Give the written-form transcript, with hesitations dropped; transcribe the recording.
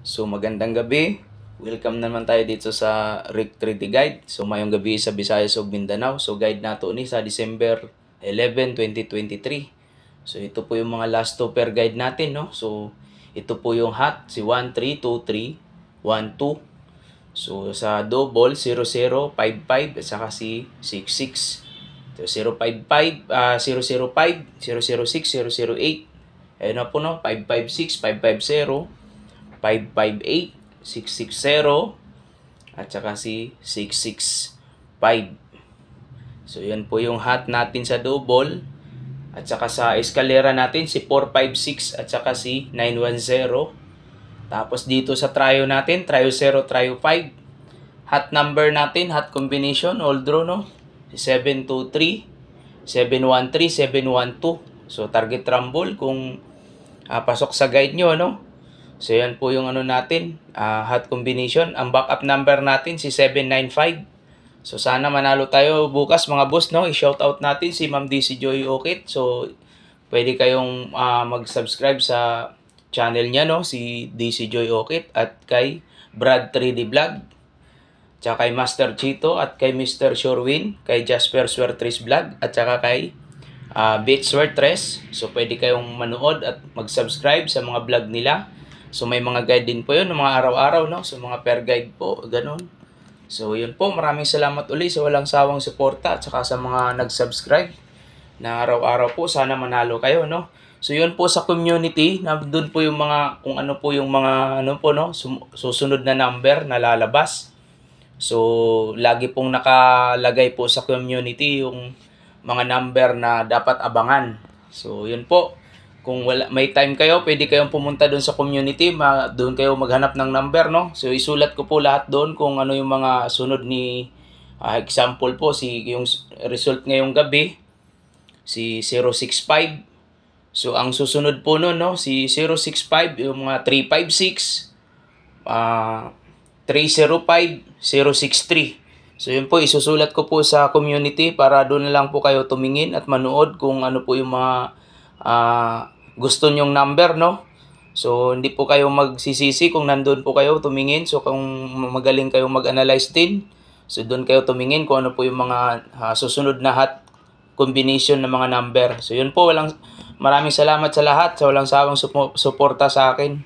So magandang gabi. Welcome naman tayo dito sa Rick 3D Guide. So mayong gabi sa Visayas ug Mindanao. So guide nato ni sa December 11, 2023. So ito po yung mga last two pair guide natin, no. So ito po yung hot si 1323 12. So sa double 0055 at saka si 66. So 055 005 006 008. Ayun na po, no, 556 550 558 660 at saka si 665. So yan po yung hot natin sa double. At saka sa eskalera natin si 456 at saka si 910. Tapos dito sa trio natin, trio 0, trio 5. Hot number natin, hot combination, all draw, no? Si 723, 713, 712. So target rumble kung pasok sa guide nyo, no? So yan po yung ano natin, hot combination. Ang backup number natin si 795. So sana manalo tayo bukas mga boss, no? I-shoutout natin si Ma'am DC Joy Okit. So pwede kayong mag-subscribe sa channel niya, no? Si DC Joy Okit at kay Brad 3D Vlog. Tsaka kay Master Chito at kay Mr. Shorewin, kay Jasper Swertres Vlog at saka kay Beach Swertres. So pwede kayong manood at mag-subscribe sa mga vlog nila. So may mga guide din po yun, mga araw-araw, no? So mga per guide po, ganun. So yun po, maraming salamat uli sa walang sawang suporta at saka sa mga nag-subscribe na araw-araw po. Sana manalo kayo, no? So yun po sa community, doon po yung mga, kung ano po yung mga, ano po, no? Susunod na number na lalabas. So lagi pong nakalagay po sa community yung mga number na dapat abangan. So yun po. Kung may time kayo, pwede kayong pumunta doon sa community, doon kayo maghanap ng number, no? So isulat ko po lahat doon kung ano yung mga sunod ni example po yung result ngayong gabi si 065. So ang susunod po noon, no, si 065, yung mga 356 305 063. So yun po, isusulat ko po sa community para doon na lang po kayo tumingin at manood kung ano po yung mga gusto nyong number, no? So hindi po kayo magsisisi kung nandun po kayo tumingin. So kung magaling kayong mag-analyze din, so doon kayo tumingin kung ano po yung mga susunod na hot combination ng mga number. So yun po, maraming salamat sa lahat, sa walang sawang suporta sa akin.